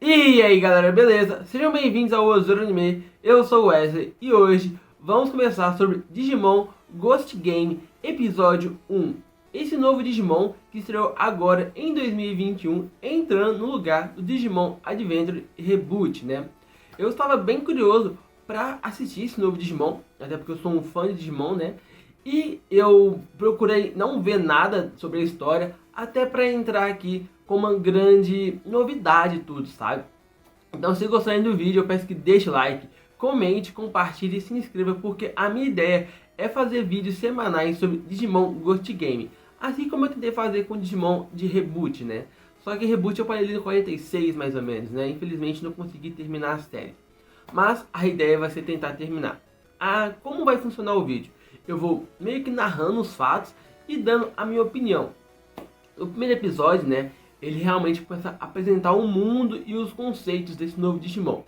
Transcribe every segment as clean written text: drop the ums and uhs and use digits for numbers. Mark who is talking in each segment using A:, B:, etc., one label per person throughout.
A: E aí galera, beleza? Sejam bem-vindos ao Ozoro Anime, eu sou o Wesley e hoje vamos conversar sobre Digimon Ghost Game Episódio 1. Esse novo Digimon que estreou agora em 2021, entrando no lugar do Digimon Adventure Reboot, né? Eu estava bem curioso para assistir esse novo Digimon, até porque eu sou um fã de Digimon, né? E eu procurei não ver nada sobre a história, até para entrar aqui com uma grande novidade tudo, sabe? Então se gostarem do vídeo, eu peço que deixe o like, comente, compartilhe e se inscreva, porque a minha ideia é fazer vídeos semanais sobre Digimon Ghost Game, assim como eu tentei fazer com Digimon de Reboot, né? Só que Reboot eu parei ali no 46 mais ou menos, né? Infelizmente não consegui terminar a série. Mas a ideia vai ser tentar terminar. Como vai funcionar o vídeo? Eu vou meio que narrando os fatos e dando a minha opinião. O primeiro episódio, né, ele realmente começa a apresentar o mundo e os conceitos desse novo Digimon.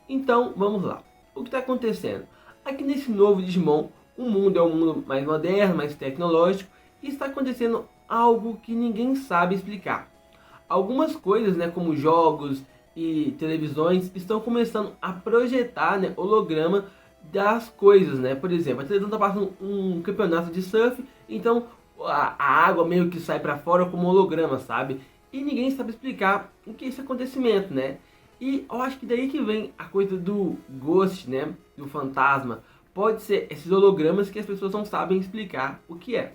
A: Então, vamos lá. O que está acontecendo? Aqui nesse novo Digimon, o mundo é um mundo mais moderno, mais tecnológico, e está acontecendo algo que ninguém sabe explicar. Algumas coisas, né, como jogos e televisões, estão começando a projetar, né, holograma das coisas, né? Por exemplo, a televisão está passando um campeonato de surf, então a água meio que sai para fora como holograma, sabe? E ninguém sabe explicar o que é esse acontecimento, né? E eu acho que daí que vem a coisa do ghost, né? Do fantasma. Pode ser esses hologramas que as pessoas não sabem explicar o que é.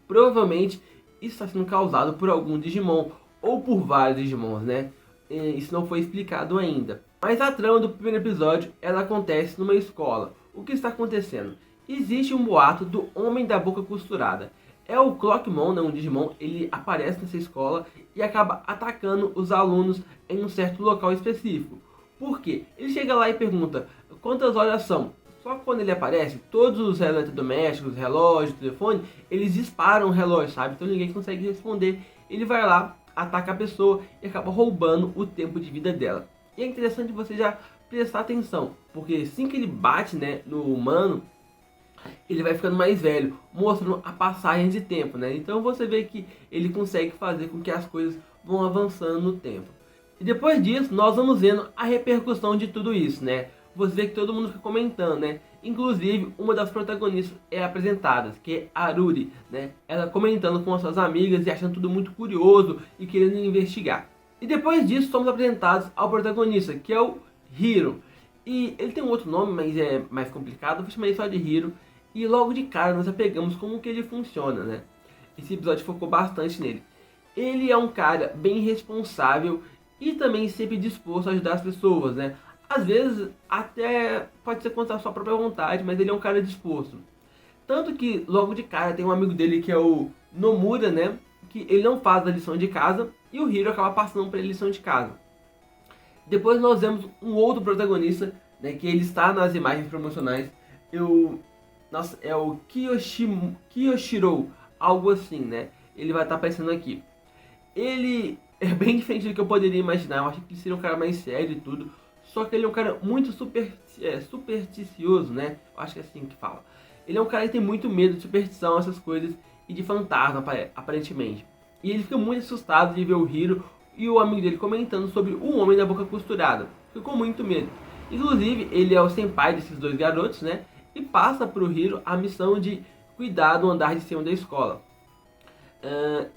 A: Provavelmente isso está sendo causado por algum Digimon ou por vários Digimons, né? Isso não foi explicado ainda. Mas a trama do primeiro episódio, ela acontece numa escola. O que está acontecendo? Existe um boato do Homem da Boca Costurada. É o Clockmon, né, um Digimon, ele aparece nessa escola e acaba atacando os alunos em um certo local específico. Por quê? Ele chega lá e pergunta quantas horas são. Só que quando ele aparece, todos os eletrodomésticos, relógio, telefone, eles disparam o relógio, sabe? Então ninguém consegue responder. Ele vai lá, ataca a pessoa e acaba roubando o tempo de vida dela. E é interessante você já prestar atenção, porque assim que ele bate, né, no humano, ele vai ficando mais velho, mostrando a passagem de tempo, né? Então você vê que ele consegue fazer com que as coisas vão avançando no tempo. E depois disso, nós vamos vendo a repercussão de tudo isso, né? Você vê que todo mundo fica comentando, né? Inclusive, uma das protagonistas é apresentada, que é a Aruri, né? Ela comentando com as suas amigas e achando tudo muito curioso e querendo investigar. E depois disso, somos apresentados ao protagonista, que é o Hiro. E ele tem um outro nome, mas é mais complicado, eu vou chamar ele só de Hiro. E logo de cara nós já pegamos como que ele funciona, né? Esse episódio focou bastante nele. Ele é um cara bem responsável e também sempre disposto a ajudar as pessoas, né? Às vezes até pode ser contra a sua própria vontade, mas ele é um cara disposto. Tanto que logo de cara tem um amigo dele que é o Nomura, né? Que ele não faz a lição de casa e o Hiro acaba passando para ele a lição de casa. Depois nós vemos um outro protagonista, né? Que ele está nas imagens promocionais. Nossa, é o Kiyoshiro, algo assim, né? Ele vai estar aparecendo aqui. Ele é bem diferente do que eu poderia imaginar. Eu achei que ele seria um cara mais sério e tudo. Só que ele é um cara muito supersticioso, né? Eu acho que é assim que fala. Ele é um cara que tem muito medo de superstição, essas coisas, e de fantasma, aparentemente. E ele fica muito assustado de ver o Hiro e o amigo dele comentando sobre o Homem da Boca Costurada. Ficou muito medo. Inclusive, ele é o senpai desses dois garotos, né? E passa para o Hiro a missão de cuidar do andar de cima da escola.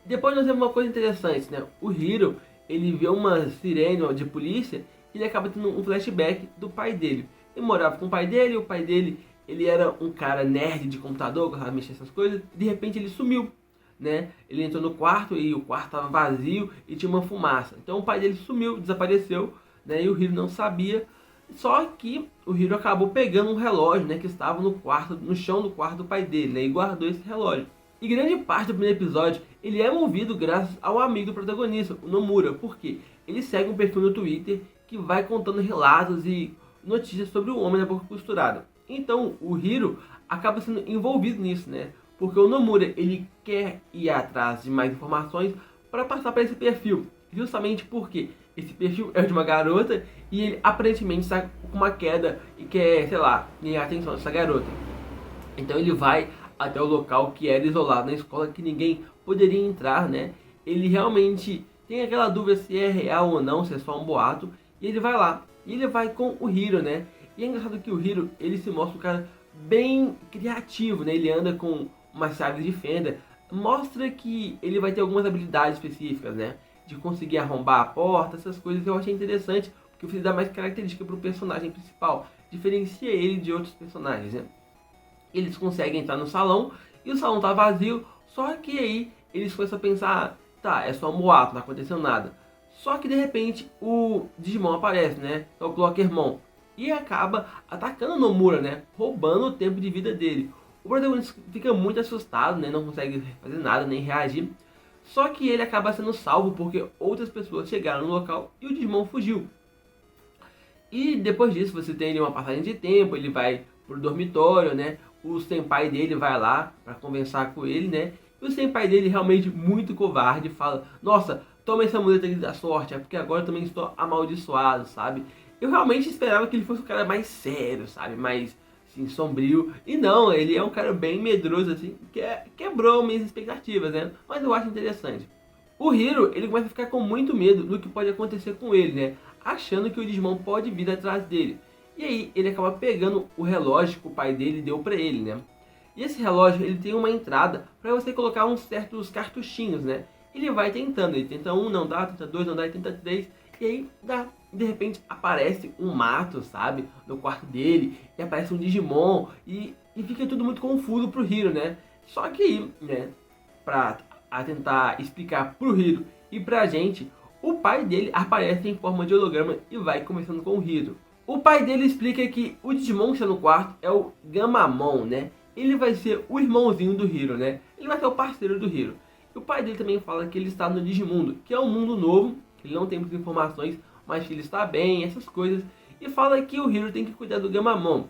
A: Depois nós temos uma coisa interessante, né? O Hiro, ele vê uma sirene de polícia e ele acaba tendo um flashback do pai dele. Ele morava com o pai dele, ele era um cara nerd de computador, gostava de mexer essas coisas, e de repente ele sumiu, né? Ele entrou no quarto e o quarto estava vazio e tinha uma fumaça. Então o pai dele sumiu, desapareceu, né? E o Hiro não sabia. Só que o Hiro acabou pegando um relógio, né, que estava no chão do quarto do pai dele, né, e guardou esse relógio. E grande parte do primeiro episódio, ele é movido graças ao amigo do protagonista, o Nomura. Por quê? Ele segue um perfil no Twitter que vai contando relatos e notícias sobre o Homem da Boca Costurada. Então o Hiro acaba sendo envolvido nisso, né? Porque o Nomura, ele quer ir atrás de mais informações para passar para esse perfil. Justamente porque esse perfil é de uma garota e ele aparentemente está com uma queda e quer, sei lá, ganhar a atenção dessa garota. Então ele vai até o local que era isolado na escola, que ninguém poderia entrar, né? Ele realmente tem aquela dúvida se é real ou não, se é só um boato, e ele vai lá, e ele vai com o Hiro, né? E é engraçado que o Hiro, ele se mostra um cara bem criativo, né? Ele anda com umas chaves de fenda, mostra que ele vai ter algumas habilidades específicas, né? De conseguir arrombar a porta, essas coisas eu achei interessante, porque você dá mais característica para o personagem principal, diferencia ele de outros personagens, né? Eles conseguem entrar no salão, e o salão tá vazio, só que aí eles começam a pensar, tá, é só um boato, não aconteceu nada. Só que de repente o Digimon aparece, né? É o Clockermon. E acaba atacando o Nomura, né? Roubando o tempo de vida dele. O protagonista fica muito assustado, né? Não consegue fazer nada, nem reagir. Só que ele acaba sendo salvo porque outras pessoas chegaram no local e o Digimon fugiu. E depois disso você tem ali uma passagem de tempo, ele vai pro dormitório, né? O senpai dele vai lá para conversar com ele, né? E o senpai dele realmente muito covarde, fala: "Nossa, toma essa muleta aqui da sorte, é porque agora eu também estou amaldiçoado", sabe? Eu realmente esperava que ele fosse um cara mais sério, sabe? Mais assim, sombrio. E não, ele é um cara bem medroso, assim, que quebrou minhas expectativas, né? Mas eu acho interessante. O Hiro, ele começa a ficar com muito medo do que pode acontecer com ele, né? Achando que o Digimon pode vir atrás dele. E aí ele acaba pegando o relógio que o pai dele deu pra ele, né? E esse relógio, ele tem uma entrada para você colocar uns certos cartuchinhos, né? Ele vai tentando, ele tenta um, não dá, tenta dois, não dá, tenta três, e aí dá. De repente aparece um mato, sabe? No quarto dele, e aparece um Digimon, e fica tudo muito confuso pro Hiro, né? Só que aí, né, pra tentar explicar pro Hiro e pra gente, o pai dele aparece em forma de holograma e vai conversando com o Hiro. O pai dele explica que o Digimon que está no quarto é o Gamamon, né? Ele vai ser o irmãozinho do Hiro, né? Ele vai ser o parceiro do Hiro. E o pai dele também fala que ele está no Digimundo, que é um mundo novo, que ele não tem muitas informações, mas que ele está bem, essas coisas. E fala que o Hiro tem que cuidar do Gamamon.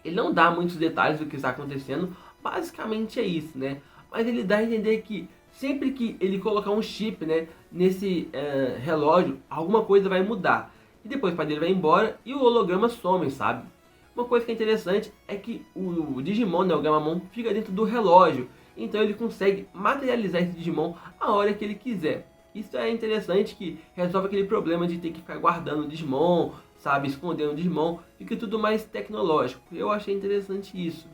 A: Ele não dá muitos detalhes do que está acontecendo, basicamente é isso, né? Mas ele dá a entender que sempre que ele colocar um chip, né, nesse relógio, alguma coisa vai mudar. E depois o pai dele vai embora e o holograma some, sabe? Uma coisa que é interessante é que o Digimon, né, o Gamamon, fica dentro do relógio. Então ele consegue materializar esse Digimon a hora que ele quiser. Isso é interessante, que resolve aquele problema de ter que ficar guardando o Digimon, sabe, escondendo o Digimon. Fica tudo mais tecnológico. Eu achei interessante isso.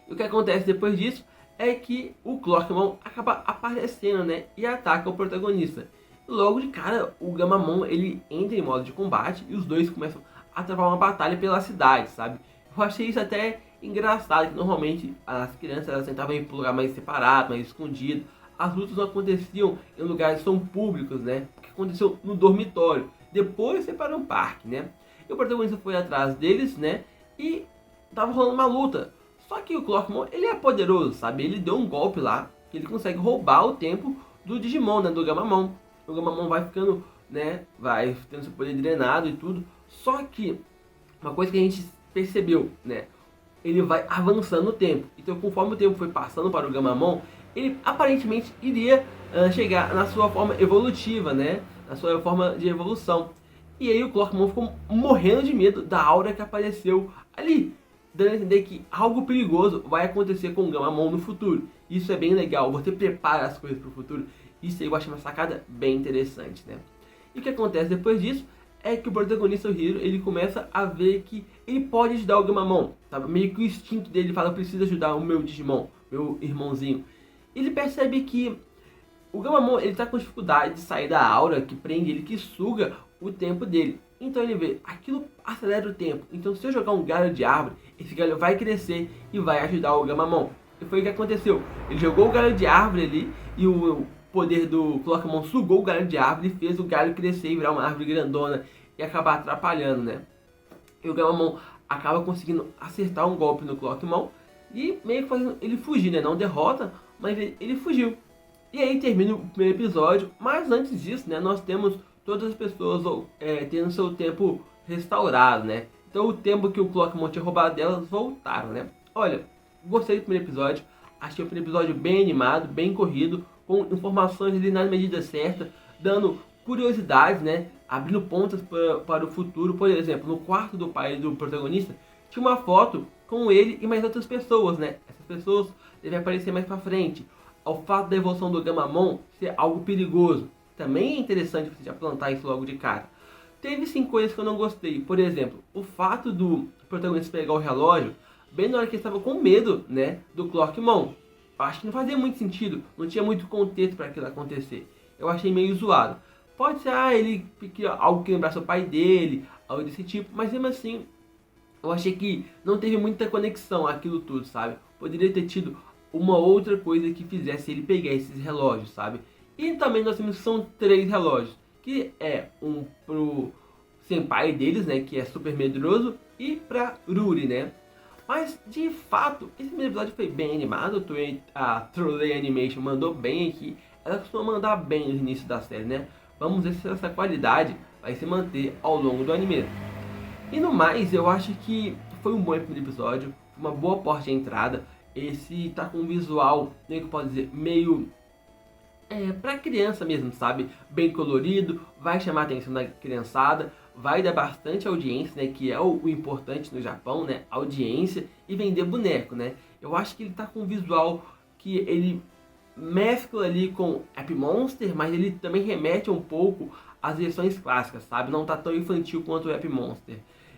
A: E o que acontece depois disso é que o Clockmon acaba aparecendo, né, e ataca o protagonista. Logo de cara, o Gamamon, ele entra em modo de combate e os dois começam a travar uma batalha pela cidade, sabe? Eu achei isso até engraçado, que normalmente as crianças elas tentavam ir para um lugar mais separado, mais escondido. As lutas não aconteciam em lugares tão públicos, né? O que aconteceu no dormitório. Depois foi para um parque, né? E o protagonista foi atrás deles, né? E tava rolando uma luta. Só que o Clockmon, ele é poderoso, sabe? Ele deu um golpe lá, que ele consegue roubar o tempo do Digimon, né? Do Gamamon. O Gamamon vai ficando, né? Vai tendo seu poder drenado e tudo. Só que, uma coisa que a gente percebeu, né? Ele vai avançando no tempo. Então, conforme o tempo foi passando para o Gamamon, ele aparentemente iria chegar na sua forma evolutiva, né? Na sua forma de evolução. E aí o Clockmon ficou morrendo de medo da aura que apareceu ali, dando a entender que algo perigoso vai acontecer com o Gamamon no futuro. Isso é bem legal, você prepara as coisas para o futuro. Isso aí eu acho uma sacada bem interessante, né? E o que acontece depois disso é que o protagonista, o Hiro, ele começa a ver que ele pode ajudar o Gamamon, sabe? Meio que o instinto dele fala: eu preciso ajudar o meu Digimon, meu irmãozinho. Ele percebe que o Gamamon, ele tá com dificuldade de sair da aura que prende ele, que suga o tempo dele. Então ele vê, aquilo acelera o tempo. Então se eu jogar um galho de árvore, esse galho vai crescer e vai ajudar o Gamamon. E foi o que aconteceu. Ele jogou o galho de árvore ali e o poder do Clockmon sugou o galho de árvore e fez o galho crescer e virar uma árvore grandona e acabar atrapalhando, né? E o Gamamon acaba conseguindo acertar um golpe no Clockmon e meio que fazendo ele fugir, né? Não derrota, mas ele fugiu. E aí termina o primeiro episódio, mas antes disso, né, nós temos todas as pessoas tendo seu tempo restaurado, né? Então o tempo que o Clockmon tinha roubado delas voltaram, né? Olha, gostei do primeiro episódio, achei o primeiro episódio bem animado, bem corrido, com informações ali na medida certa, dando curiosidades, né? Abrindo pontas para o futuro. Por exemplo, no quarto do pai do protagonista, tinha uma foto com ele e mais outras pessoas, né? Essas pessoas devem aparecer mais pra frente. ao fato da evolução do Gamamon ser algo perigoso. Também é interessante você já plantar isso logo de cara. Teve sim coisas que eu não gostei. Por exemplo, o fato do protagonista pegar o relógio bem na hora que ele estava com medo, né, do Clockmon. Eu acho que não fazia muito sentido, não tinha muito contexto para aquilo acontecer. Eu achei meio zoado. Pode ser, ele algo que lembrasse o pai dele, algo desse tipo, mas mesmo assim, eu achei que não teve muita conexão aquilo tudo, sabe? Poderia ter tido uma outra coisa que fizesse ele pegar esses relógios, sabe? E também nós temos que são 3 relógios, que é um pro senpai deles, né, que é super medroso, e pra Ruri, né? Mas, de fato, esse primeiro episódio foi bem animado. A Trolley Animation mandou bem aqui. Ela costuma mandar bem no início da série, né? Vamos ver se essa qualidade vai se manter ao longo do anime. E no mais, eu acho que foi um bom primeiro episódio. Uma boa porta de entrada. Esse tá com um visual, nem que eu posso dizer, meio... pra criança mesmo, sabe? Bem colorido, vai chamar a atenção da criançada, vai dar bastante audiência, né? Que é o importante no Japão, né? Audiência e vender boneco, né? Eu acho que ele tá com um visual que ele mescla ali com Happy Monster, mas ele também remete um pouco às versões clássicas, sabe? Não tá tão infantil quanto o Happy Monster.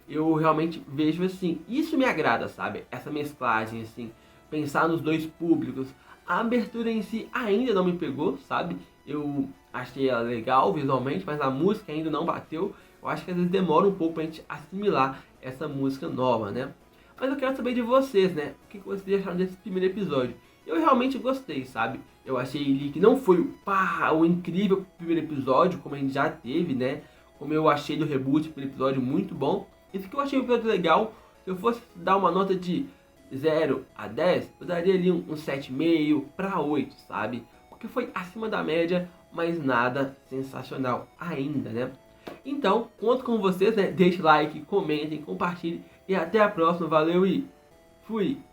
A: Eu realmente vejo assim, isso me agrada, sabe? Essa mesclagem, assim, pensar nos dois públicos. A abertura em si ainda não me pegou, sabe? Eu achei ela legal visualmente, mas a música ainda não bateu. Eu acho que às vezes demora um pouco pra gente assimilar essa música nova, né? Mas eu quero saber de vocês, né? O que vocês acharam desse primeiro episódio? Eu realmente gostei, sabe? Eu achei ele que não foi o incrível primeiro episódio, como a gente já teve, né? Como eu achei do reboot, primeiro episódio muito bom. Isso que eu achei um episódio legal. Se eu fosse dar uma nota de 0 a 10, eu daria ali um 7,5 para 8, sabe? Porque foi acima da média, mas nada sensacional ainda, né? Então, conto com vocês, né? Deixe like, comentem, compartilhem e até a próxima. Valeu e fui!